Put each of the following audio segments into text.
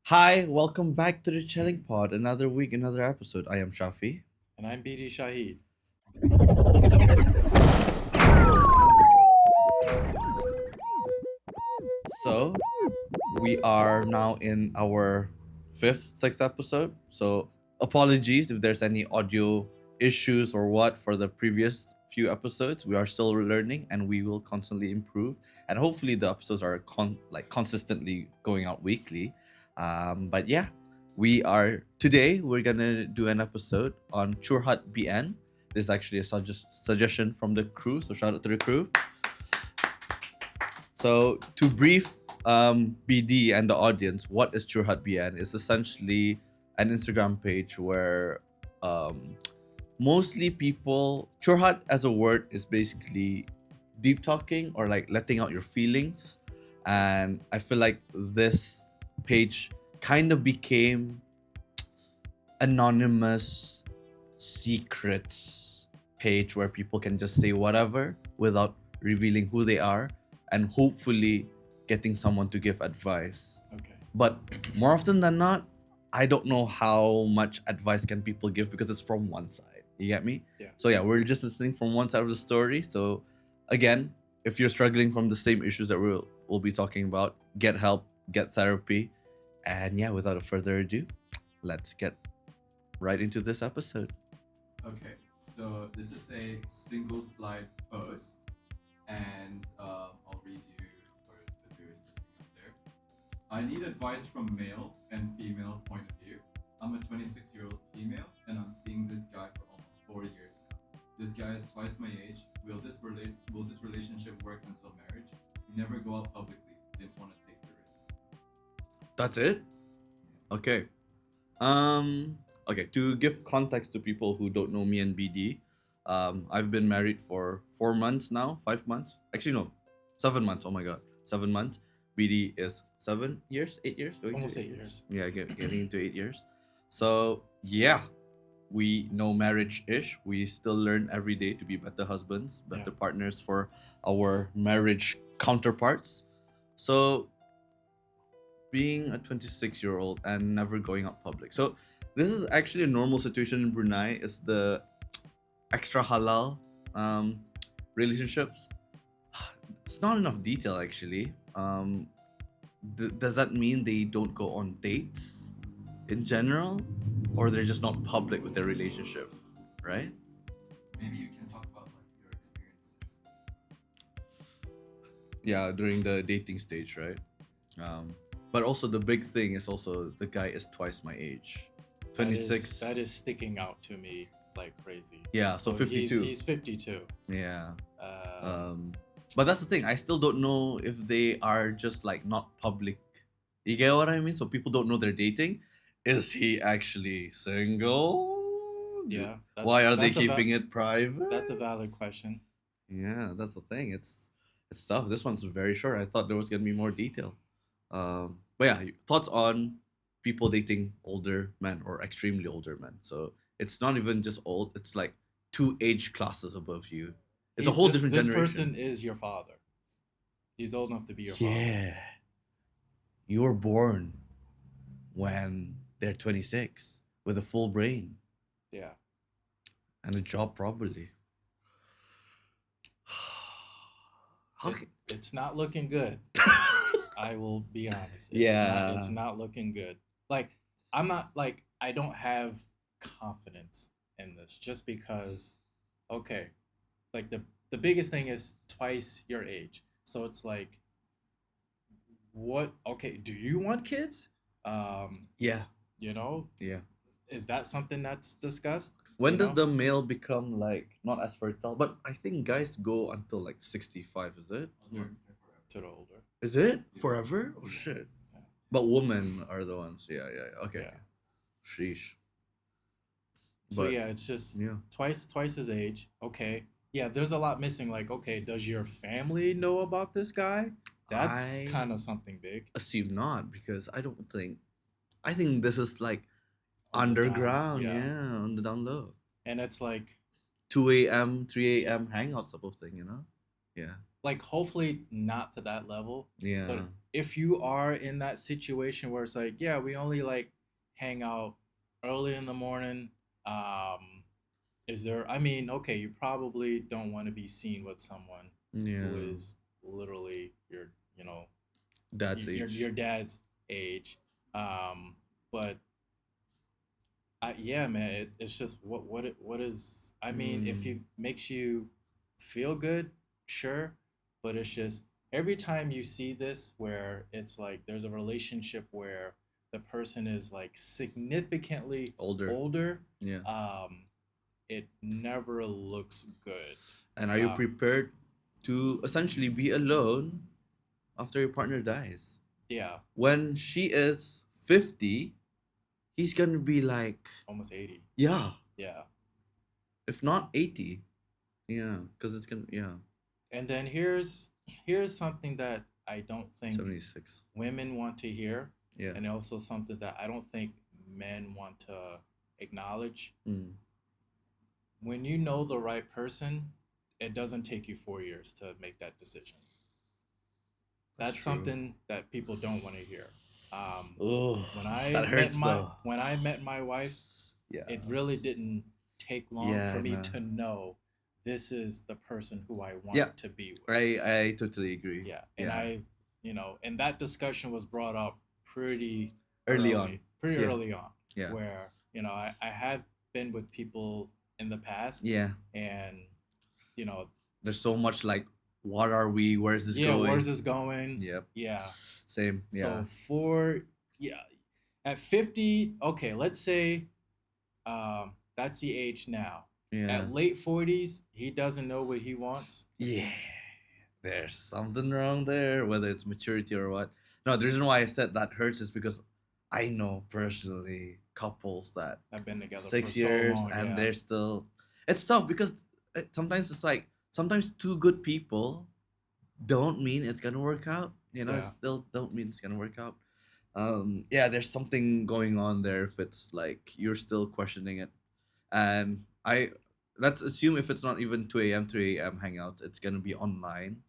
Hi, welcome back to the Chillin Pod. Another week, another episode. I am Shafi. And I'm BD Shaheed. So, we are now in our fifth, sixth episode. So, apologies if there's any audio issues or what for the previous few episodes. We are still learning and we will constantly improve. And hopefully, the episodes are consistently going out weekly. But yeah, we're gonna do an episode on curhat.bn. This is actually a suggestion from the crew, so shout out to the crew. So to brief BD and the audience, what is curhat.bn? It's essentially an Instagram page where mostly people curhat as a word is basically deep talking or like letting out your feelings, and I feel like this page kind of became anonymous secrets page where people can just say whatever without revealing who they are and hopefully getting someone to give advice. Okay. But more often than not, I don't know how much advice can people give because it's from one side. You get me? Yeah. So yeah, we're just listening from one side of the story. So again, if you're struggling from the same issues that we'll be talking about, get help, get therapy. And yeah, without further ado, let's get right into this episode. Okay, so this is a single slide post, and I'll read you for the viewers listening up there. I need advice from male and female point of view. I'm a 26-year-old female, and I'm seeing this guy for almost 4 years now. This guy is twice my age. Will this relationship work until marriage? We never go out publicly. Didn't want to take the risk. That's it? Okay. Okay, to give context to people who don't know me and BD, I've been married for 4 months now, 5 months. Actually, no, 7 months. Oh my god, 7 months. BD is 7 years, 8 years, Almost 8 years. Yeah, getting into 8 years. So yeah, we know marriage-ish. We still learn every day to be better husbands, better partners for our marriage counterparts. So being a 26-year-old and never going out public. So this is actually a normal situation in Brunei. It's the extra halal relationships. It's not enough detail actually. Does that mean they don't go on dates in general, or they're just not public with their relationship, right? Maybe you can talk about like your experiences. Yeah, during the dating stage, right? But also the big thing is also the guy is twice my age. 26. That is sticking out to me like crazy. Yeah, so 52. He's 52. Yeah. Uh, But that's the thing. I still don't know if they are just like not public. You get what I mean? So people don't know they're dating. Is he actually single? yeah. Why are they keeping it private? That's a valid question. Yeah, that's the thing. It's tough. This one's very short. I thought there was gonna be more detail. But yeah, thoughts on people dating older men or extremely older men. So it's not even just old. It's like two age classes above you. It's a whole different This generation. person is your father. He's old enough to be your father. Yeah. You were born when they're 26 with a full brain Yeah. and a job probably. It's not looking good. I will be honest. It's not looking good. Like, I'm not like, I don't have confidence in this just because, okay, like the biggest thing is twice your age. So it's like, okay, do you want kids? Yeah. Yeah. Is that something that's discussed? When does the male become like not as fertile? But I think guys go until like 65, is it? To the older. Is it forever? Oh shit! Yeah. But women are the ones. Yeah. Okay. Yeah. Sheesh. So yeah, it's just twice his age. Okay. Yeah, there's a lot missing. Like, okay, does your family know about this guy? That's kind of something big. Assume not, because I think this is like underground. Yeah, on the down low. And it's like 2 a.m., 3 a.m. hangout type of thing, Yeah. like hopefully not to that level. Yeah. But if you are in that situation where it's like, yeah, we only like hang out early in the morning, is there, I mean, okay, you probably don't want to be seen with someone who Yeah. is literally your, you know, Dad's your age. dad's age. But yeah, man, it's just what is. I mean, if it makes you feel good, sure, but it's just every time you see this where it's like there's a relationship where the person is like significantly older, Yeah. it never looks good. And are you prepared to essentially be alone after your partner dies? Yeah, When she is 50, he's gonna be like, almost 80. yeah, Yeah. if not 80. Yeah, because it's gonna, yeah, And then here's something that I don't think 76. women want to hear, Yeah. and also something that I don't think men want to acknowledge. Mm. When you know the right person, it doesn't take you 4 years to make that decision. That's true. something that people don't want to hear. Oh, when I that met hurts my though. when I met my wife, Yeah. it really didn't take long Yeah, for me no. to know this is the person who I want Yeah. to be with. I totally agree. Yeah, and I, and that discussion was brought up pretty Early on. pretty Yeah. early on, Yeah. where I have been with people in the past, Yeah. and There's so much like, what are we? Where's this going? where's this going? Yep. Yeah. Same. Yeah. So at 50, okay, let's say, that's the age now. Yeah. At late 40s, he doesn't know what he wants. Yeah. There's something wrong there, whether it's maturity or what. No, the reason why I said that hurts is because I know personally couples that I've been together 6 for years so long, and yeah. they're still. It's tough because sometimes it's like sometimes two good people don't mean it's gonna work out. It Yeah. still don't mean it's gonna work out. Yeah, there's something going on there if it's like you're still questioning it. And let's assume if it's not even 2 a.m., 3 a.m. hangouts, it's gonna be online.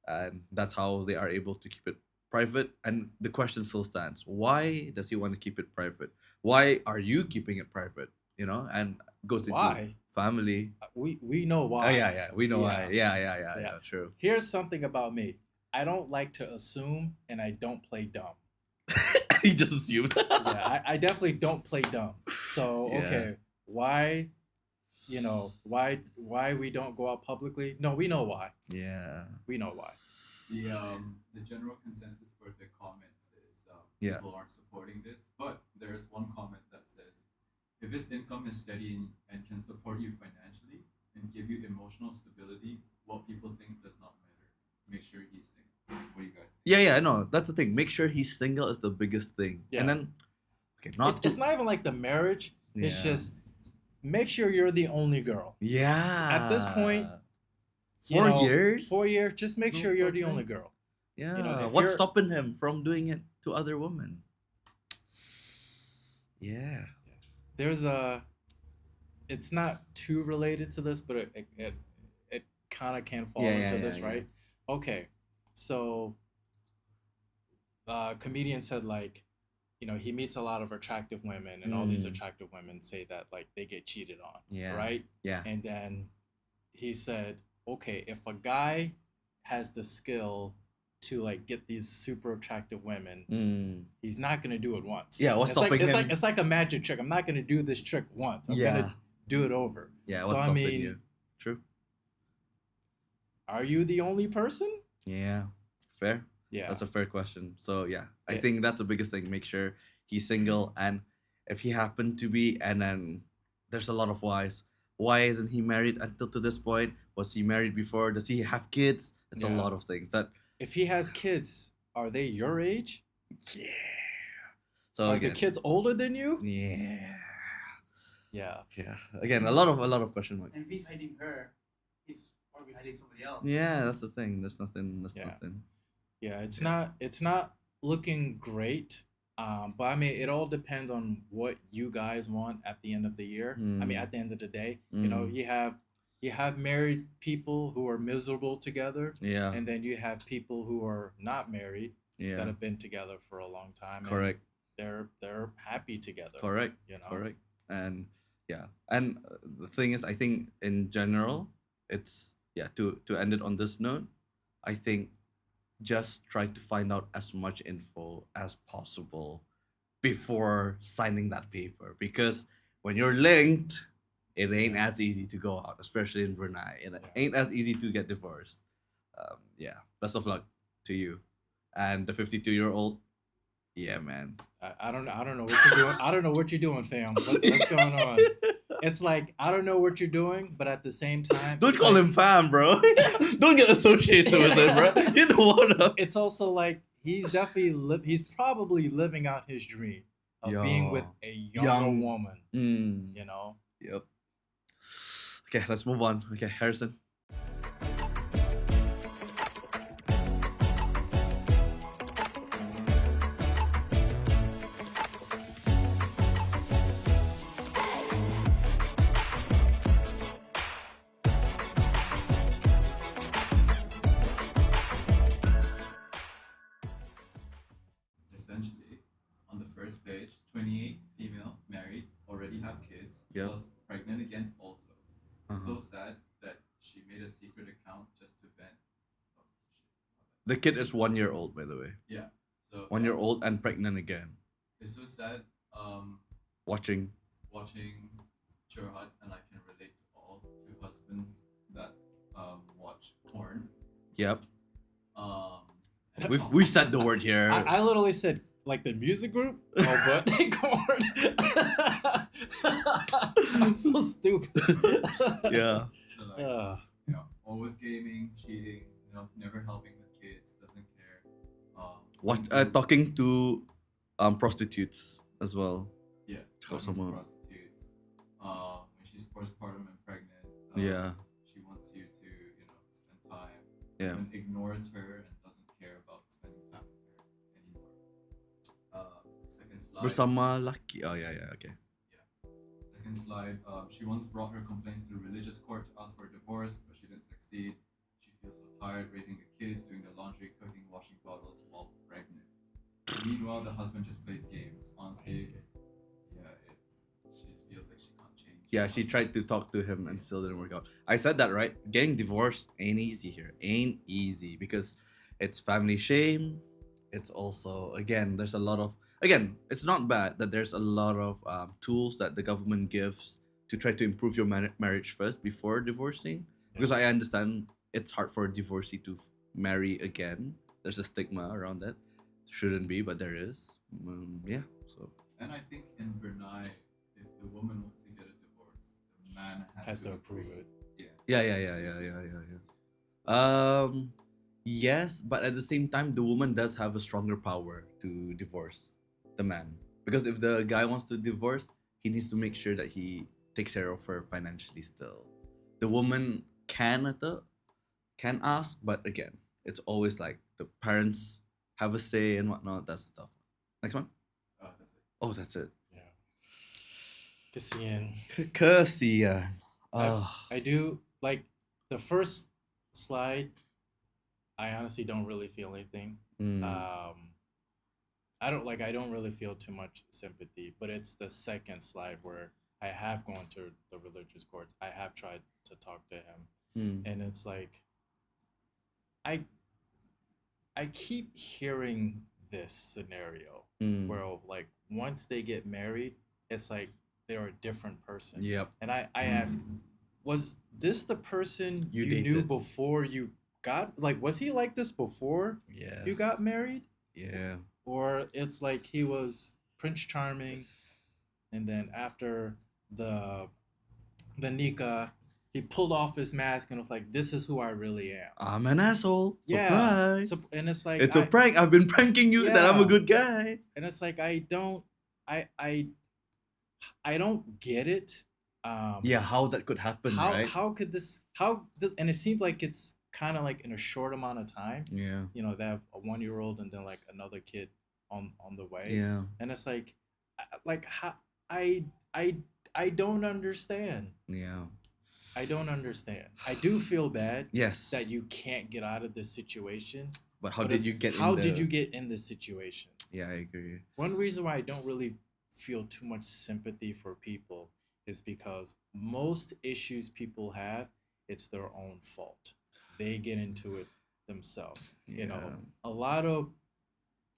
And that's how they are able to keep it private. And the question still stands: why does he want to keep it private? Why are you keeping it private? And goes into Why? family. We know why. Oh yeah, we know why. Yeah, true. Here's something about me. I don't like to assume, and I don't play dumb. He just assumed. Yeah, I definitely don't play dumb. So Yeah. okay, why? Why we don't go out publicly? No, we know why. Yeah. We know why. The general consensus for the comments is people aren't supporting this, but there's one comment that says, if his income is steady and can support you financially and give you emotional stability, what people think does not matter. Make sure he's single. What do you guys think? Yeah, no, that's the thing. Make sure he's single is the biggest thing. Yeah. And then, okay, it's not even like the marriage. Yeah. It's just make sure you're the only girl. Yeah. At this point, 4 years? 4 years, just make No sure you're the problem. only girl. Yeah. What's stopping him from doing it to other women? Yeah. There's it's not too related to this, but it kind of can fall into this, right? Okay, so comedian said, like, he meets a lot of attractive women, and all these attractive women say that like they get cheated on, right? Yeah. And then he said, okay, if a guy has the skill to like get these super attractive women, he's not gonna do it once. Yeah, what's stopping him? It's like a magic trick. I'm not gonna do this trick once. I'm gonna do it over. Yeah, so what's I stopping mean, you? True. Are you the only person? Yeah. Fair. Yeah. That's a fair question. So yeah, I think that's the biggest thing. Make sure he's single, and if he happened to be, and then there's a lot of whys. Why isn't he married until to this point? Was he married before? Does he have kids? It's a lot of things. That if he has kids, are they your age? Yeah. So are again, the kids older than you? Yeah. Yeah. Yeah. Again, a lot of question marks. And if he's hiding her, he's probably hiding somebody else. Yeah, that's the thing. There's nothing. That's nothing. Yeah, it's not looking great. But I mean, it all depends on what you guys want at the end of the year. I mean, at the end of the day, you you have married people who are miserable together, Yeah. and then you have people who are not married that Yeah. have been together for a long time. Correct. And they're happy together. Correct. You know. Correct. And yeah, and the thing is, I think in general, it's to end it on this note, I think just try to find out as much info as possible before signing that paper, because when you're linked, it ain't as easy to go out, especially in Brunei. It ain't as easy to get divorced. Yeah, best of luck to you and the 52-year-old. Yeah, man. I don't know what you're doing. I don't know what you're doing, fam. What's going on? It's like, I don't know what you're doing, but at the same time, don't call him fam, bro. Don't get associated with it, bro. You don't wanna. It's also like he's definitely he's probably living out his dream of being with a young woman. You know. Yep. Okay, let's move on. Okay, Harrison. Essentially, on the first page, 28 female, married, already have kids, Yep. plus pregnant again also. It's Uh-huh. so sad that she made a secret account just to vent. Oh, shit. The kid is 1 year old, by the way. Yeah. So 1 year old and pregnant again. It's so sad. Watching Curhat, and I can relate to all two husbands that watch porn. Yep. We said the word here. I literally said like the music group. Oh, but corn. I'm so stupid. Yeah. So always gaming, cheating, never helping the kids, doesn't care. Talking to prostitutes as well. Yeah. Prostitutes. When she's postpartum and pregnant. Yeah. She wants you to, spend time. Yeah. And ignores her and doesn't care about spending time with her anymore. Second slide. Bersama laki. Oh yeah. Okay. Yeah. Second slide. She once brought her complaints to religious court to ask for a divorce, but she didn't succeed. She feels so tired raising the kids, doing the laundry, cooking, washing bottles while pregnant. Meanwhile, the husband just plays games. Honestly, she feels like she can't change. Yeah, she tried to talk to him and still didn't work out. I said that, right? Getting divorced ain't easy here. Ain't easy because it's family shame. It's also, again, there's a lot of, it's not bad that there's a lot of tools that the government gives to try to improve your marriage first before divorcing. Because I understand it's hard for a divorcee to marry again. There's a stigma around that. Shouldn't be, but there is. Yeah. So. And I think in Brunei, if the woman wants to get a divorce, the man has to approve it. Yeah. Yes, but at the same time, the woman does have a stronger power to divorce the man. Because if the guy wants to divorce, he needs to make sure that he takes care of her financially still. The woman can ask, but again, it's always like the parents have a say and whatnot. That's the tough one. Next one? That's it. Oh, that's it. Yeah. Kasian. Kasian. I do like the first slide. I honestly don't really feel anything. I don't really feel too much sympathy, but it's the second slide where I have gone to the religious courts. I have tried to talk to him, and it's like I keep hearing this scenario where like once they get married, it's like they're a different person. Yep. And I ask, was this the person you dated knew before you got, like, was he like this before you got married? Yeah. Or it's like he was Prince Charming, and then after the nikah, he pulled off his mask and was like, "This is who I really am. I'm an asshole. Yeah." Surprise. And it's like it's a prank. I've been pranking you that I'm a good guy. And it's like I don't get it. How that could happen, right? And it seems like it's kind of like in a short amount of time. Yeah. They have a 1-year-old and then like another kid on the way. Yeah. And it's like how I don't understand. Yeah. I don't understand. I do feel bad Yes. that you can't get out of this situation. But how But did it's you get how in the... did you get in this situation? Yeah, I agree. One reason why I don't really feel too much sympathy for people is because most issues people have, it's their own fault. They get into it themselves. You know, Yeah. a lot of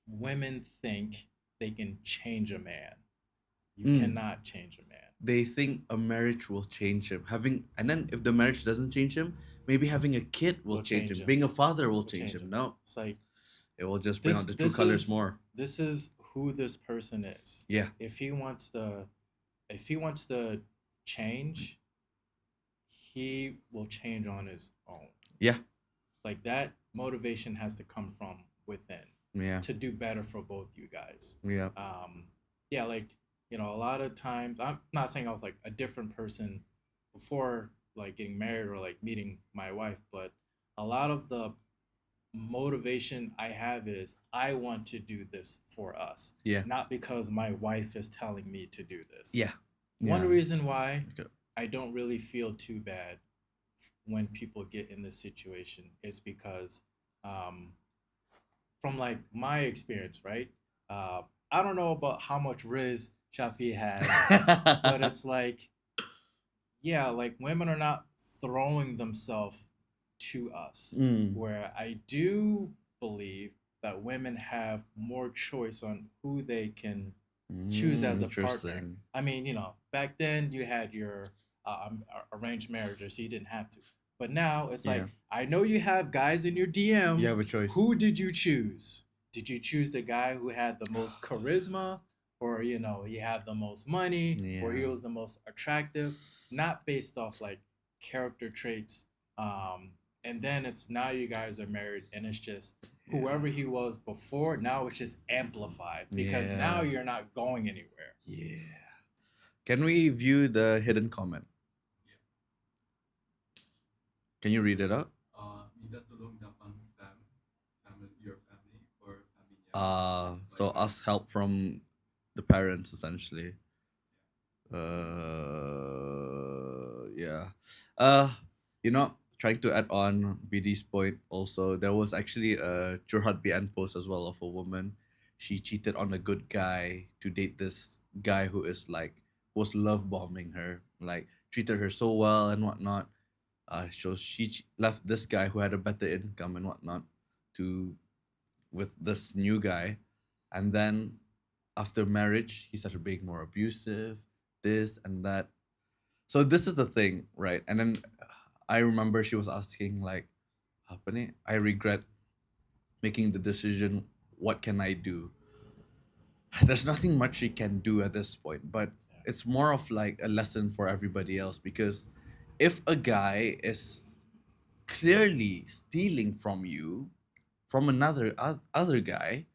women think they can change a man. You Mm. cannot change a man. They think a marriage will change him. And then if the marriage doesn't change him, maybe having a kid will change him. Being a father will change him. No, It's like it will just bring out the true colors more. this is who this person is. Yeah. If he wants to change, he will change on his own. Yeah. Like that motivation has to come from within. Yeah. To do better for both you guys. Yeah. Yeah, like, you know, a lot of times I'm not saying I was like a different person before like getting married or like meeting my wife, but a lot of the motivation I have is I want to do this for us. Yeah. Not because my wife is telling me to do this. Yeah. One Yeah. reason why Okay. I don't really feel too bad when people get in this situation is because from like my experience, right? I don't know about how much Riz Shafi has, but it's like, yeah, like women are not throwing themselves to us. Mm. Where I do believe that women have more choice on who they can choose as a partner. Interesting. I mean, you know, back then you had your arranged marriages, so you didn't have to. But now it's like, I know you have guys in your DM. You have a choice. Who did you choose? Did you choose the guy who had the most charisma, or you know, he had the most money, or he Yeah. was the most attractive? Not based off like character traits. And then it's now you guys are married, and it's just whoever he was before. Now it's just amplified because now you're not going anywhere. Yeah. Can we view the hidden comment? Can you read it out? Minta tolong dapat family, your family or family. So ask help from the parents essentially. Yeah. You know, trying to add on BD's point also, there was actually a curhat.bn post as well of a woman. She cheated on a good guy to date this guy who is like, was love bombing her, like treated her so well and whatnot. So she left this guy who had a better income and whatnot to with this new guy, and then after marriage he started being more abusive, this and that. So this is the thing, right? And then I remember she was asking like, apa ni? I regret making the decision. What can I do? There's nothing much she can do at this point, but it's more of like a lesson for everybody else, because if a guy is clearly stealing from you from another other guy,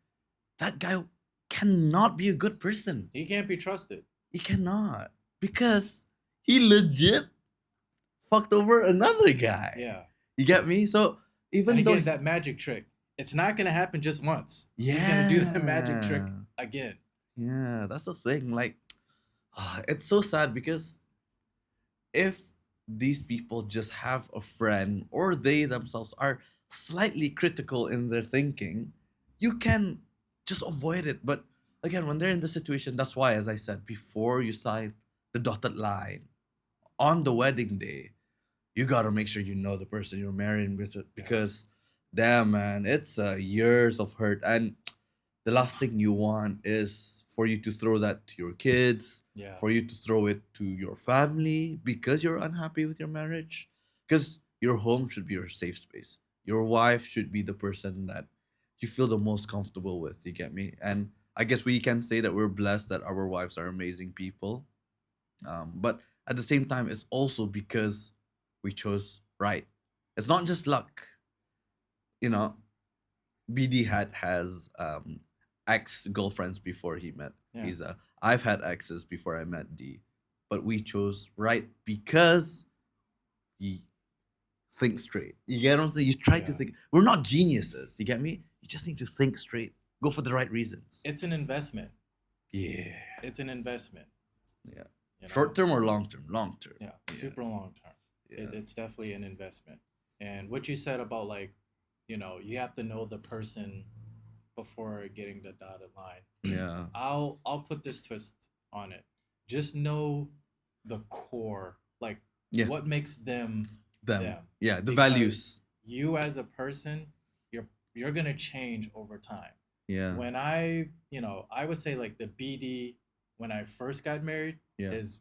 that guy cannot be a good person. He can't be trusted. He cannot, because he legit fucked over another guy. Yeah. You get me? So even and though again, that magic trick, it's not gonna happen just once. Yeah. He's gonna do that magic trick again. Yeah, that's the thing. Like, it's so sad because if these people just have a friend or they themselves are slightly critical in their thinking, you can just avoid it. But again, when they're in the situation, that's why, as I said, before you sign the dotted line on the wedding day, you gotta make sure you know the person you're marrying with, because damn man, it's years of hurt, and the last thing you want is for you to throw that to your kids, Yeah. for you to throw it to your family because you're unhappy with your marriage. Because your home should be your safe space. Your wife should be the person that you feel the most comfortable with. You get me? And I guess we can say that we're blessed that our wives are amazing people. But at the same time, it's also because we chose right. It's not just luck. You know, BD has ex girlfriends before he met Isa. I've had exes before I met D, but we chose right because we think straight. You get what I'm saying? You try to think. We're not geniuses. You get me? You just need to think straight. Go for the right reasons. It's an investment. Yeah. It's an investment. Yeah. You know? Short term or long term? Long term. Yeah. Super long term. It's definitely an investment. And what you said about like, you have to know the person before getting the dotted line. Yeah. I'll put this twist on it. Just know the core, like Yeah. what makes them Them. them. Yeah, the Because values. you as a person, you're gonna change over time. Yeah. When I would say like the BD when I first got married Yeah. is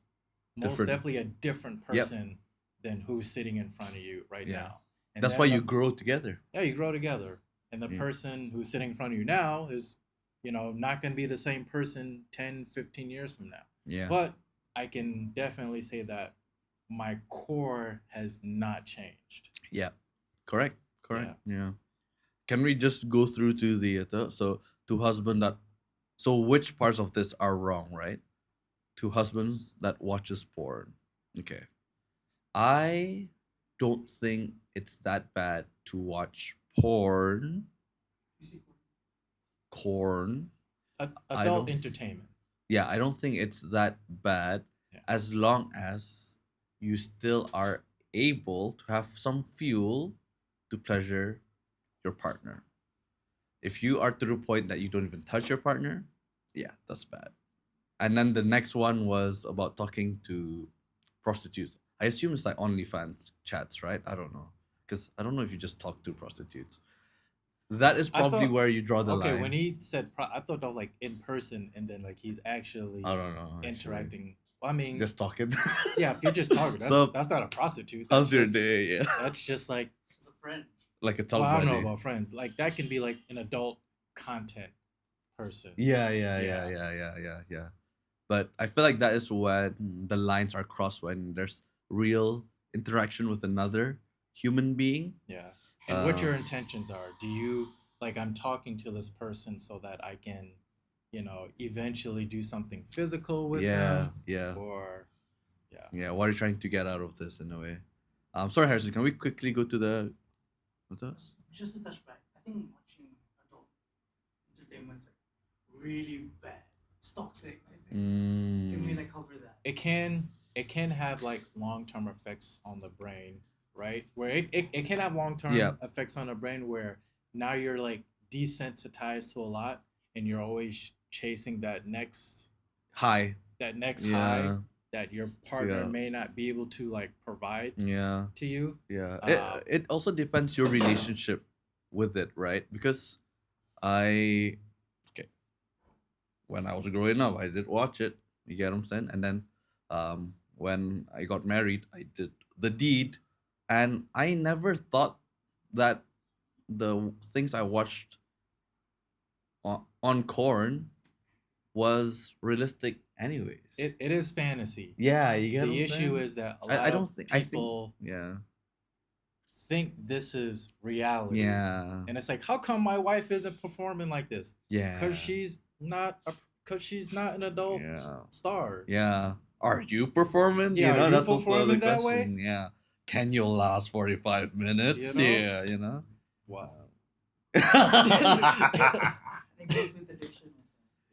most Different. definitely a different Yep. person than who's sitting in front of you right Yeah. now. And That's then why you grow together. yeah, you grow together. And the Yeah. person who's sitting in front of you now is, not going to be the same person 10, 15 years from now. Yeah. But I can definitely say that my core has not changed. Yeah. Correct. Yeah. Can we just go through to the to husband that so which parts of this are wrong, right? To husbands that watches porn. Okay. I don't think it's that bad to watch porn. You see, Corn. Adult entertainment. Yeah, I don't think it's that bad Yeah. as long as you still are able to have some fuel to pleasure your partner. If you are to the point that you don't even touch your partner, yeah, that's bad. And then the next one was about talking to prostitutes. I assume it's like OnlyFans chats, right? I don't know. Because I don't know if you just talk to prostitutes. That is probably where you draw the line. Okay, when he said, I thought that was like in person, and then like he's actually I don't know. interacting. Well, I mean, just talking. Yeah, if you're just talking, that's not a prostitute. That's how's your day? Yeah. That's just like it's a friend. Like a talk I don't know buddy. about friend. Like that can be like an adult content person. Yeah. But I feel like that is when the lines are crossed when there's real interaction with another human being. Yeah. And what your intentions are. Do you like I'm talking to this person so that I can, eventually do something physical with them? Yeah. Or Yeah, what are you trying to get out of this in a way? Sorry, Harrison, can we quickly go to the Just to touch back, I think watching adult entertainment's like really bad. It's toxic, I think. Can we like cover that? it can have like long-term effects on the brain, right? Where it can have long-term effects on the brain where now you're like desensitized to a lot and you're always chasing that next high high that your partner may not be able to like provide to you. It also depends your relationship with it, right? Because when I was growing up I did watch it, you get what I'm saying? And then when I got married I did the deed, and I never thought that the things I watched on corn was realistic anyways. It is fantasy. Yeah, you get the what I'm issue saying? is that a lot I don't of think people think this is reality. Yeah. And it's like, how come my wife isn't performing like this? Yeah. Because she's not an adult star. Yeah. Are you performing? Yeah, are you that's performing the that question. way? Yeah. Can you last 45 minutes? Yeah, Wow. I think it goes with addiction.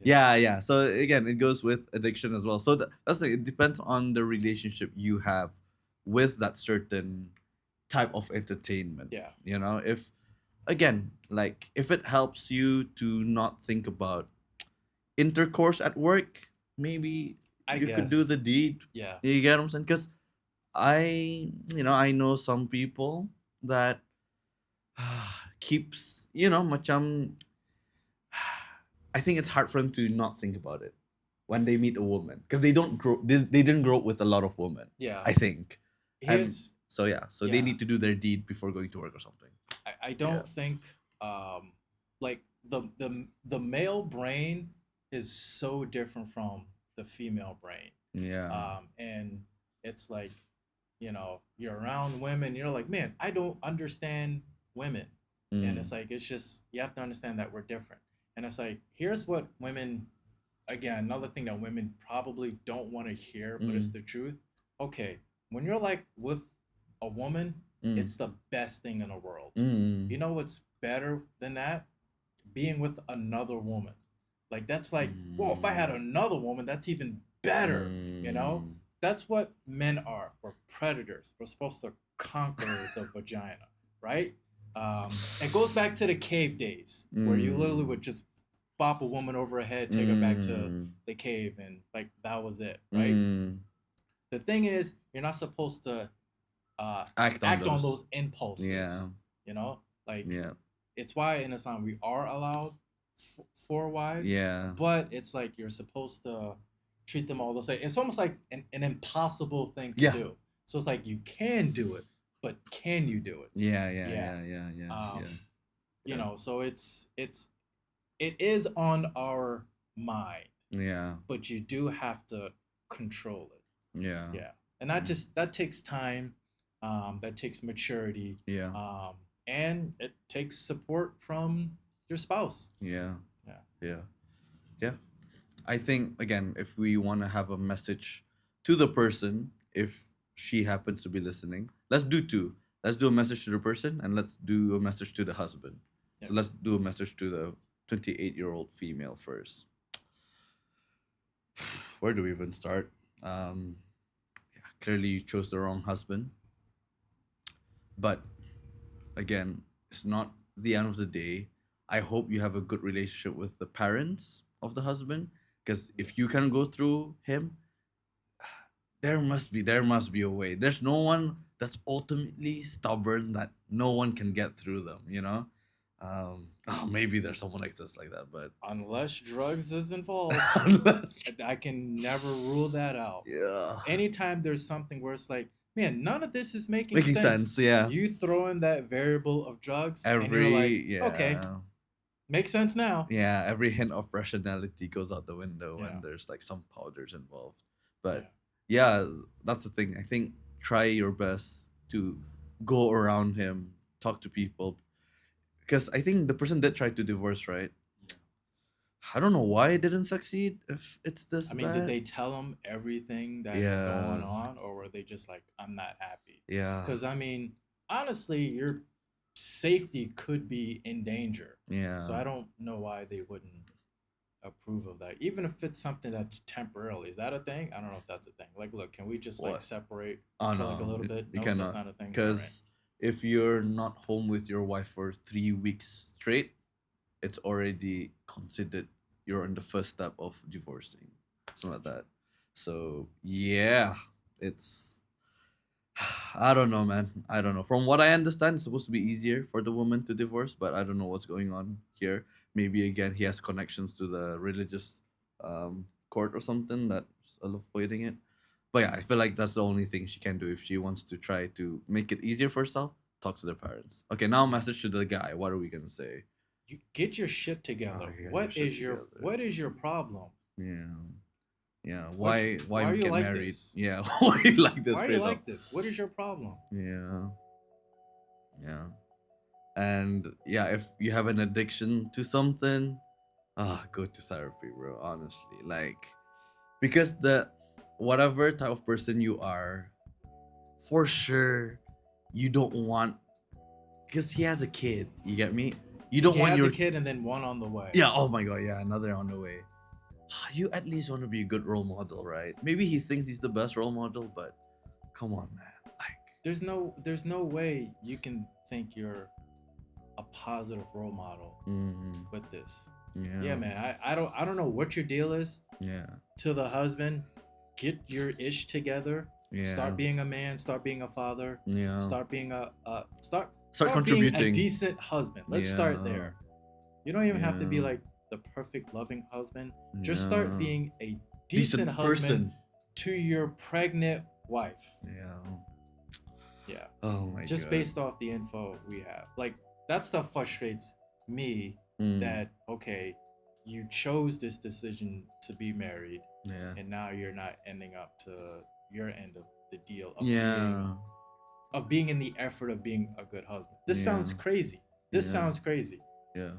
Yeah. So again, it goes with addiction as well. So that's it depends on the relationship you have with that certain type of entertainment. Yeah. If again, like if it helps you to not think about intercourse at work, maybe you could do the deed. Yeah. You get what I'm saying? Because I know some people that keeps, macam I think it's hard for them to not think about it when they meet a woman because they didn't grow up with a lot of women. Yeah. I think. So Yeah. they need to do their deed before going to work or something. I don't think like the male brain is so different from the female brain. Yeah. And it's like, you're around women, you're like, man, I don't understand women. And it's like, it's just, you have to understand that we're different. And it's like, here's what women, again, another thing that women probably don't want to hear, but it's the truth. Okay, when you're like with a woman, it's the best thing in the world. You know what's better than that? Being with another woman. Like, that's like, well, if I had another woman, that's even better, that's what men are. We're predators. We're supposed to conquer the vagina, right? It goes back to the cave days where you literally would just bop a woman over her head, take her back to the cave, and like that was it, right? The thing is, you're not supposed to act on those impulses. Yeah. You know, like Yeah. it's why in Islam we are allowed 4 wives. Yeah. But it's like you're supposed to treat them all the same. It's almost like an impossible thing to Yeah. do. So it's like you can do it, but can you do it? Yeah. You know, so it is on our mind. Yeah. But you do have to control it. Yeah. Yeah. And that takes time. That takes maturity. Yeah. And it takes support from your spouse. Yeah. I think, again, if we want to have a message to the person, if she happens to be listening, let's do two. Let's do a message to the person and let's do a message to the husband. Yep. So let's do a message to the 28-year-old female first. Where do we even start? Clearly you chose the wrong husband. But again, it's not the end of the day. I hope you have a good relationship with the parents of the husband, because if you can go through him, there must be a way. There's no one that's ultimately stubborn that no one can get through them, you know? Maybe there's someone like this like that, but unless drugs is involved, I can never rule that out. Yeah. Anytime there's something where it's like, man, none of this is making sense. Yeah. You throw in that variable of drugs, and you're like, okay, makes sense now. Yeah, every hint of rationality goes out the window when there's like some powders involved. But yeah, that's the thing. I think try your best to go around him, talk to people. Because I think the person did try to divorce, right? Yeah. I don't know why it didn't succeed if it's this bad. Did they tell him everything that is going on? Or were they just like, I'm not happy? Yeah. Because, honestly, your safety could be in danger. Yeah. So I don't know why they wouldn't approve of that. Even if it's something that's temporarily. Is that a thing? I don't know if that's a thing. Like, look, can we just like separate for like a little bit? No, that's not a thing. Because if you're not home with your wife for 3 weeks straight, it's already considered you're on the first step of divorcing. Something like that. So yeah, it's I don't know, man. I don't know. From what I understand, it's supposed to be easier for the woman to divorce, but I don't know what's going on here. Maybe again he has connections to the religious court or something that's avoiding it. But yeah, I feel like that's the only thing she can do if she wants to try to make it easier for herself. Talk to their parents. Okay, now message to the guy. What are we gonna say? You get your shit together. What is your problem? Yeah. Why are you get like married? This? Yeah. Why are you like this? Why are you like this? What is your problem? Yeah. And yeah, if you have an addiction to something, go to therapy, bro. Honestly, like, because whatever type of person you are, for sure, you don't want, because he has a kid. You get me? You don't want your kid and then one on the way. Yeah. Oh my god. Yeah, another on the way. You at least want to be a good role model, right? Maybe he thinks he's the best role model, but come on, man. Like, there's no way you can think you're a positive role model with this. Yeah, man. I don't know what your deal is. Yeah. To the husband, get your ish together. Yeah. Start being a man. Start being a father. Yeah. Start being start contributing. Being a decent husband. Let's start there. You don't even have to be like the perfect loving husband. Just start being a decent husband to your pregnant wife. Yeah. Oh my god. Just based off the info we have. Like, that stuff frustrates me that, okay, you chose this decision to be married and now you're not ending up to your end of the deal of being in the effort of being a good husband. This sounds crazy. Sounds crazy. Yeah.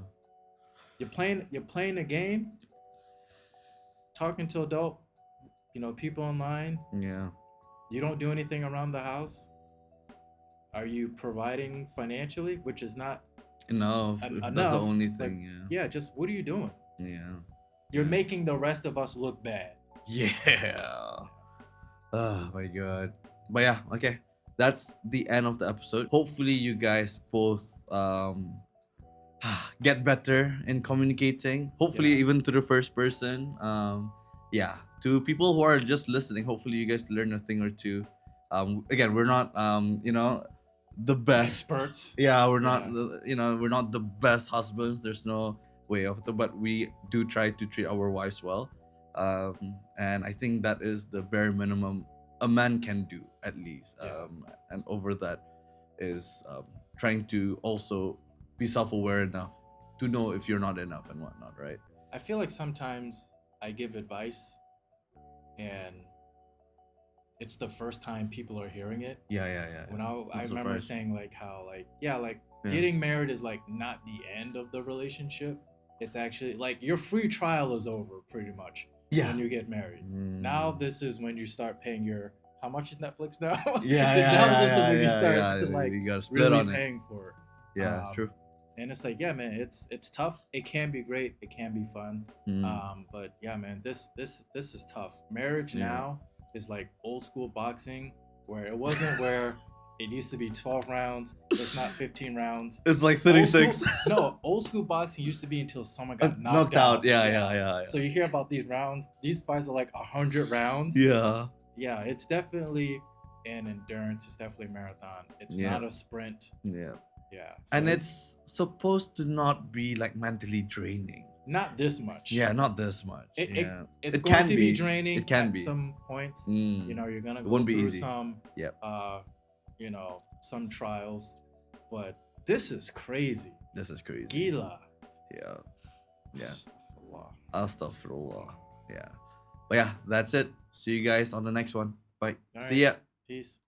You're playing a game, talking to adult, people online. Yeah. You don't do anything around the house. Are you providing financially, which is not enough? That's the only thing. Like, just what are you doing? Yeah. You're making the rest of us look bad. Yeah. Oh my god. But yeah, okay. That's the end of the episode. Hopefully you guys both get better in communicating. Hopefully Yeah. even to the first person. Yeah. To people who are just listening, hopefully you guys learn a thing or two. Again, we're not the best Experts. yeah, we're not Yeah. we're not the best husbands. There's no way of it, but we do try to treat our wives well. And I think that is the bare minimum a man can do, at least. Yeah. And over that is trying to also be self-aware enough to know if you're not enough and whatnot, right? I feel like sometimes I give advice and it's the first time people are hearing it. Yeah. When I I'm remember surprised. saying like how like yeah like Yeah. getting married is like not the end of the relationship. It's actually like your free trial is over pretty much Yeah. when you get married. Now this is when you start paying your how much is Netflix now? Yeah, Now this is when you start like like you gotta split really on it. paying for it. Yeah, it's true. And it's like yeah man, it's tough. It can be great. It can be fun. But yeah man, this is tough. Marriage Yeah. now is like old school boxing where it wasn't where it used to be 12 rounds. It's not 15 rounds. It's like Old 36. school, no, old school boxing used to be until someone got knocked out. Yeah. So you hear about these rounds. These fights are like 100 rounds. Yeah. Yeah, it's definitely an endurance. It's definitely a marathon. It's Yeah. not a sprint. Yeah. Yeah. So And it's supposed to not be like mentally draining. not this much. Yeah, not this much. It's It going can to be be. draining It can at be. some points. Mm. You know, you're gonna It go won't be through easy. some Yep. you know, some trials. But this is crazy. This is crazy. Gila. Yeah. Yeah. Astaghfirullah. Astaghfirullah. Yeah. But yeah, that's it. See you guys on the next one. Bye. All See right. ya. Peace.